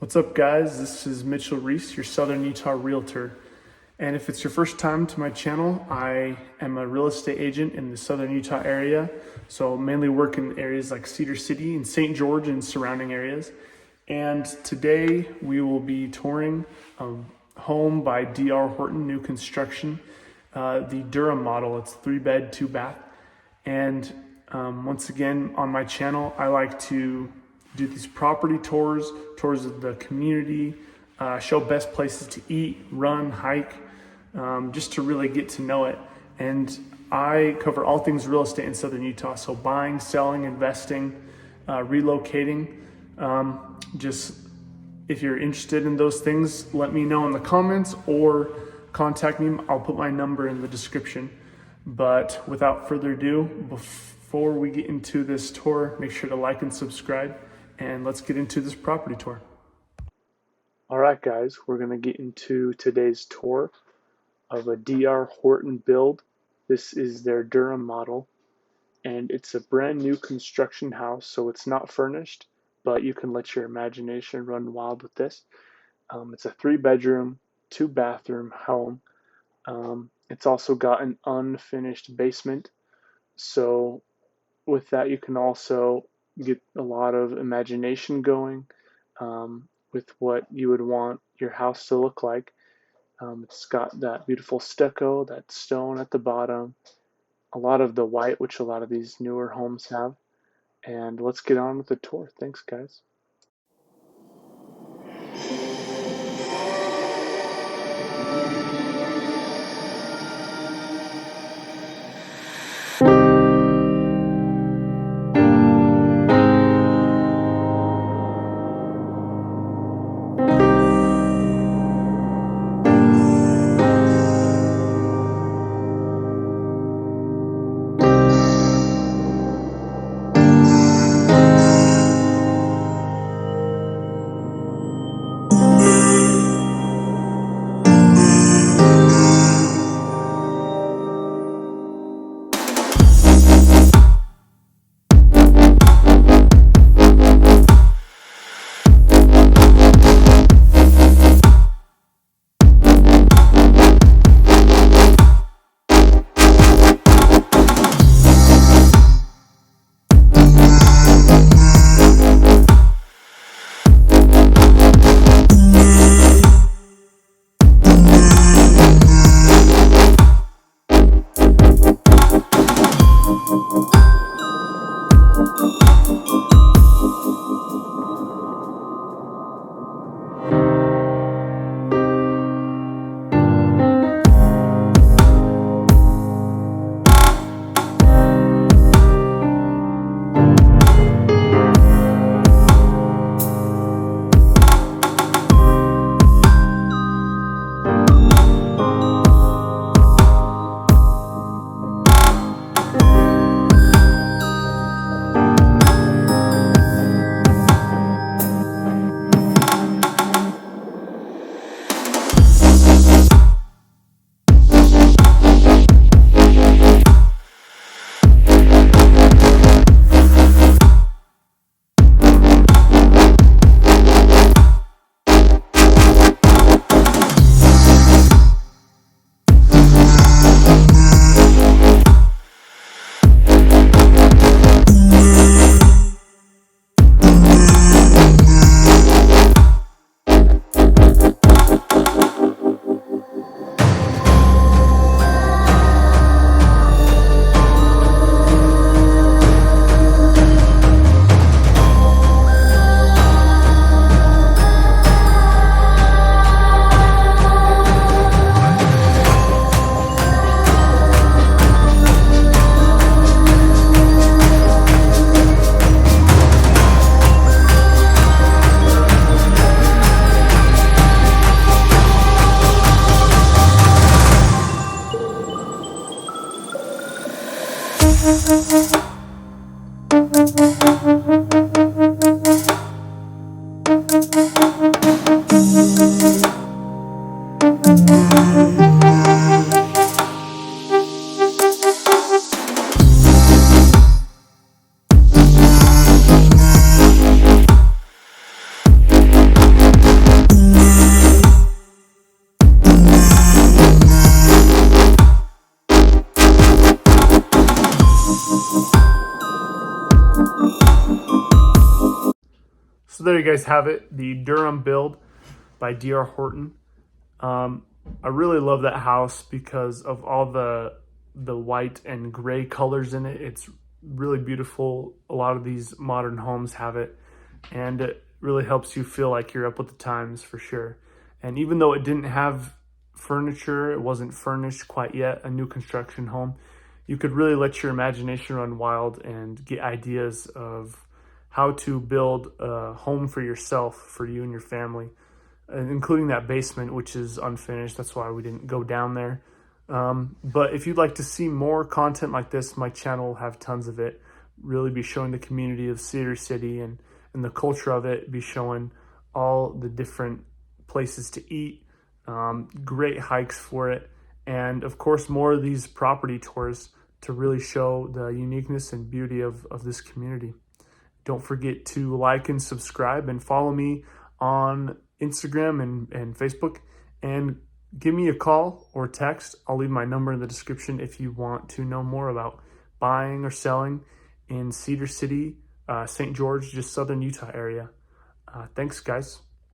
What's up, guys? This is Mitchell Reese, your Southern Utah realtor. And if it's your first time to my channel, I am a real estate agent in the Southern Utah area. So mainly work in areas like Cedar City and St. George and surrounding areas. And today we will be touring a home by DR Horton, new construction, the Durham model. It's 3-bed, 2-bath. And once again, on my channel, I like to do these property tours of the community, show best places to eat, run, hike, just to really get to know it. And I cover all things real estate in Southern Utah. So buying, selling, investing, relocating. Just if you're interested in those things, let me know in the comments or contact me. I'll put my number in the description. But without further ado, before we get into this tour, make sure to like and subscribe, and let's get into this property tour. All right, guys, we're going to get into today's tour of a DR Horton build. This is their Durham model, and it's a brand new construction house, so it's not furnished, but you can let your imagination run wild with this. It's a 3-bedroom, 2-bathroom home. It's also got an unfinished basement, so with that you can also get a lot of imagination going with what you would want your house to look like. It's got that beautiful stucco, that stone at the bottom, a lot of the white, which a lot of these newer homes have. And let's get on with the tour. Thanks, guys. So there you guys have it, the Durham build by D.R. Horton. I really love that house because of all the white and gray colors in it. It's really beautiful. A lot of these modern homes have it, and it really helps you feel like you're up with the times for sure. And even though it didn't have furniture, it wasn't furnished quite yet, a new construction home, you could really let your imagination run wild and get ideas of how to build a home for yourself, for you and your family, including that basement, which is unfinished. That's why we didn't go down there. But if you'd like to see more content like this, my channel will have tons of it. Really be showing the community of Cedar City and the culture of it, be showing all the different places to eat, great hikes for it, and of course more of these property tours to really show the uniqueness and beauty of this community. Don't forget to like and subscribe and follow me on Instagram and Facebook, and give me a call or text. I'll leave my number in the description if you want to know more about buying or selling in Cedar City, St. George, just southern Utah area. Thanks, guys.